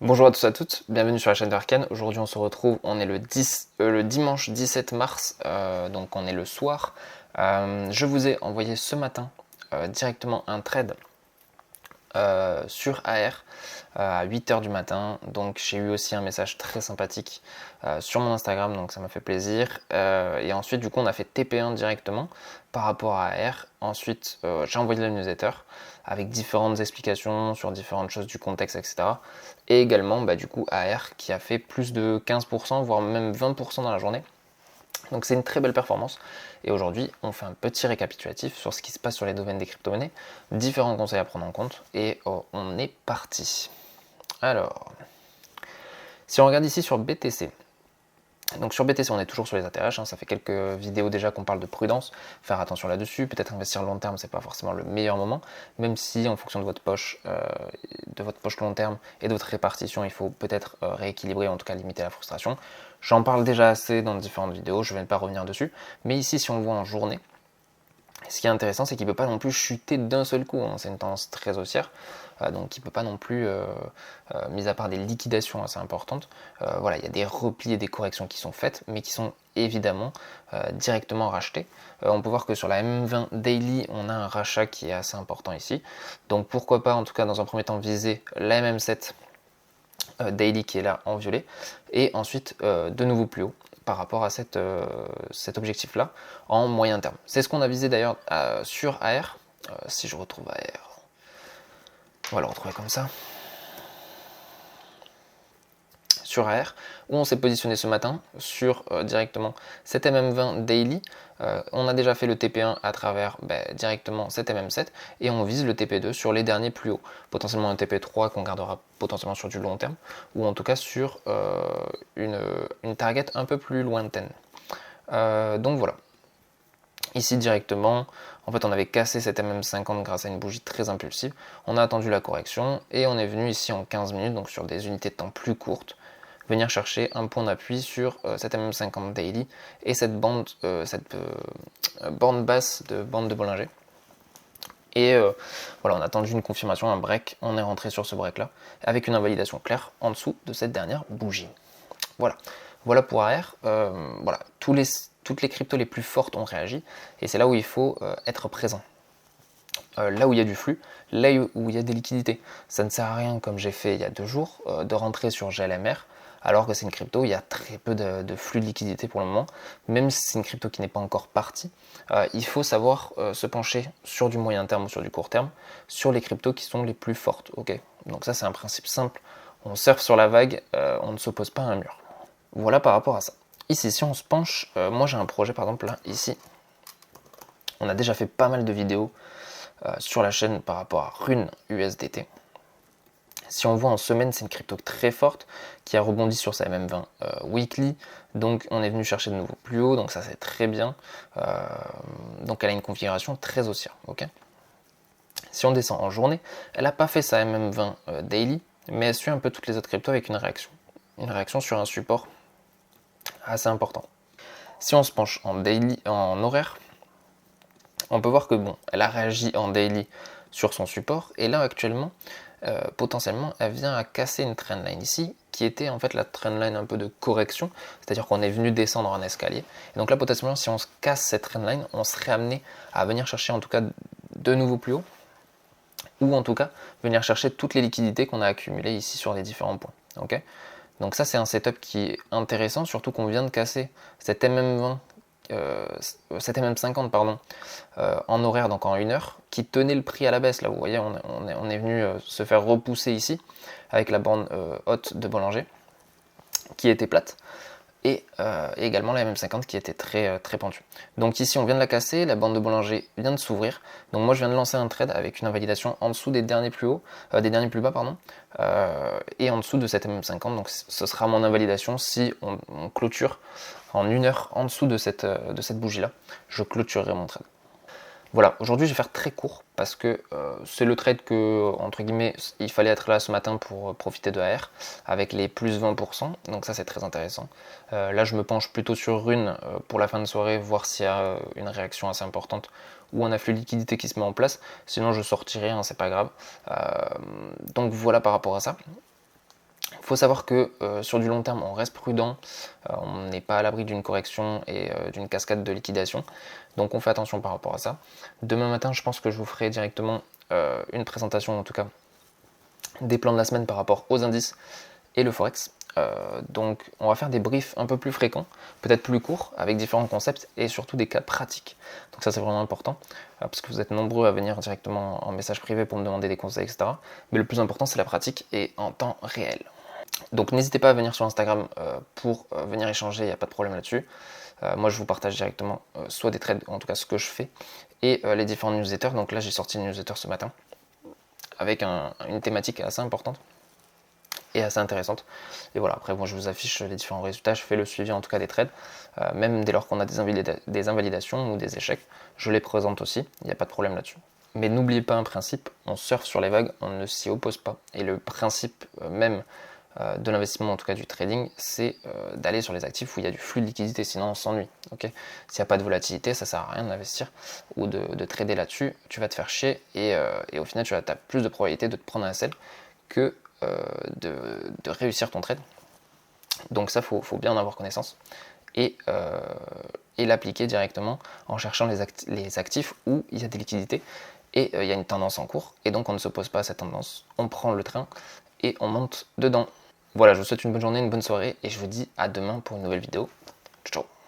Bonjour à tous et à toutes, bienvenue sur la chaîne d'Arkane. Aujourd'hui on se retrouve, on est le dimanche 17 mars, donc on est le soir. Je vous ai envoyé ce matin directement un trade sur AR à 8h du matin. Donc j'ai eu aussi un message très sympathique sur mon Instagram, donc ça m'a fait plaisir. Et ensuite du coup on a fait TP1 directement par rapport à AR. Ensuite j'ai envoyé la newsletter avec différentes explications sur différentes choses du contexte, etc. Et également du coup AR qui a fait plus de 15%, voire même 20% dans la journée. Donc c'est une très belle performance. Et aujourd'hui, on fait un petit récapitulatif sur ce qui se passe sur les domaines des crypto-monnaies, différents conseils à prendre en compte, et on est parti. Alors, si on regarde ici sur BTC, donc sur BTC, on est toujours sur les ATH, ça fait quelques vidéos déjà qu'on parle de prudence, faire attention là-dessus, peut-être investir long terme, c'est pas forcément le meilleur moment, même si en fonction de votre poche long terme et de votre répartition, il faut peut-être rééquilibrer, en tout cas limiter la frustration. J'en parle déjà assez dans différentes vidéos, je ne vais pas revenir dessus, mais ici si on le voit en journée, ce qui est intéressant, c'est qu'il ne peut pas non plus chuter d'un seul coup, c'est une tendance très haussière, donc il ne peut pas non plus, mis à part des liquidations assez importantes, voilà, il y a des replis et des corrections qui sont faites, mais qui sont évidemment directement rachetées. On peut voir que sur la M20 Daily, on a un rachat qui est assez important ici, donc pourquoi pas en tout cas dans un premier temps viser la MM7 Daily qui est là en violet, et ensuite de nouveau plus haut par rapport à cet objectif-là en moyen terme. C'est ce qu'on a visé d'ailleurs sur AR. Si je retrouve AR, on va le retrouver comme ça. Sur AR, où on s'est positionné ce matin sur directement cette MM20 Daily. On a déjà fait le TP1 à travers directement cette MM7 et on vise le TP2 sur les derniers plus hauts. Potentiellement un TP3 qu'on gardera potentiellement sur du long terme ou en tout cas sur une target un peu plus lointaine. Donc voilà. Ici directement, en fait on avait cassé cette MM50 grâce à une bougie très impulsive. On a attendu la correction et on est venu ici en 15 minutes, donc sur des unités de temps plus courtes, venir chercher un point d'appui sur cette MM50 Daily et cette bande basse de bande de Bollinger. Et voilà, on a attendu une confirmation, un break, on est rentré sur ce break là, avec une invalidation claire en dessous de cette dernière bougie. Voilà, voilà pour AR, voilà, toutes les cryptos les plus fortes ont réagi, et c'est là où il faut être présent. Là où il y a du flux, là où il y a des liquidités. Ça ne sert à rien, comme j'ai fait il y a 2 jours, de rentrer sur GLMR, alors que c'est une crypto, il y a très peu de flux de liquidité pour le moment. Même si c'est une crypto qui n'est pas encore partie, il faut savoir se pencher sur du moyen terme ou sur du court terme, sur les cryptos qui sont les plus fortes. Ok, donc ça c'est un principe simple, on surfe sur la vague, on ne s'oppose pas à un mur. Voilà par rapport à ça. Ici, si on se penche, moi j'ai un projet par exemple là, ici, on a déjà fait pas mal de vidéos sur la chaîne par rapport à Rune USDT. Si on voit en semaine, c'est une crypto très forte qui a rebondi sur sa MM20 weekly. Donc on est venu chercher de nouveau plus haut, donc ça c'est très bien. Donc elle a une configuration très haussière. Okay, si on descend en journée, elle n'a pas fait sa MM20 daily, mais elle suit un peu toutes les autres cryptos avec une réaction. Une réaction sur un support assez important. Si on se penche en daily, en horaire, on peut voir que bon, elle a réagi en daily sur son support, et là actuellement, potentiellement, elle vient à casser une trendline ici, qui était en fait la trendline un peu de correction, c'est-à-dire qu'on est venu descendre en escalier. Et donc là, potentiellement, si on se casse cette trendline, on serait amené à venir chercher en tout cas de nouveau plus haut, ou en tout cas venir chercher toutes les liquidités qu'on a accumulées ici sur les différents points. Okay, donc ça, c'est un setup qui est intéressant, surtout qu'on vient de casser cette MM20 cette MM50 pardon, en horaire, donc en 1 heure, qui tenait le prix à la baisse. Là, vous voyez, on est venu se faire repousser ici avec la bande haute de Bollinger qui était plate. Et également la MM50 qui était très pentue. Donc ici on vient de la casser, la bande de Bollinger vient de s'ouvrir. Donc moi je viens de lancer un trade avec une invalidation en dessous des derniers plus hauts, des derniers plus bas pardon, et en dessous de cette MM50. Donc ce sera mon invalidation si on clôture en 1 heure en dessous de cette bougie là. Je clôturerai mon trade. Voilà, aujourd'hui je vais faire très court parce que c'est le trade que, entre guillemets, il fallait être là ce matin pour profiter de AR avec les plus 20%, donc ça c'est très intéressant. Là je me penche plutôt sur Rune pour la fin de soirée, voir s'il y a une réaction assez importante ou un afflux de liquidité qui se met en place, sinon je sortirai, c'est pas grave. Donc voilà par rapport à ça. faut savoir que sur du long terme, on reste prudent, on n'est pas à l'abri d'une correction et d'une cascade de liquidation, donc on fait attention par rapport à ça. Demain matin, je pense que je vous ferai directement une présentation, en tout cas, des plans de la semaine par rapport aux indices et le forex. Donc on va faire des briefs un peu plus fréquents, peut-être plus courts, avec différents concepts et surtout des cas pratiques. Donc ça c'est vraiment important, parce que vous êtes nombreux à venir directement en message privé pour me demander des conseils, etc. Mais le plus important c'est la pratique et en temps réel. Donc n'hésitez pas à venir sur Instagram pour venir échanger, il n'y a pas de problème là-dessus. Moi je vous partage directement soit des trades, en tout cas ce que je fais, et les différents newsletters. Donc là j'ai sorti une newsletter ce matin, avec une thématique assez importante et assez intéressante. Et voilà, après moi je vous affiche les différents résultats, je fais le suivi en tout cas des trades, même dès lors qu'on a des invalidations ou des échecs, je les présente aussi, il n'y a pas de problème là-dessus. Mais n'oubliez pas un principe, on surfe sur les vagues, on ne s'y oppose pas. Et le principe même de l'investissement, en tout cas du trading, c'est d'aller sur les actifs où il y a du flux de liquidité, sinon on s'ennuie. Okay, s'il n'y a pas de volatilité, ça sert à rien d'investir ou de trader là-dessus, tu vas te faire chier et au final tu as plus de probabilité de te prendre un sell que de réussir ton trade. Donc ça, faut bien en avoir connaissance et l'appliquer directement en cherchant les actifs où il y a des liquidités et il y a une tendance en cours, et donc on ne s'oppose pas à cette tendance, on prend le train et on monte dedans. Voilà, je vous souhaite une bonne journée, une bonne soirée, et je vous dis à demain pour une nouvelle vidéo. Ciao.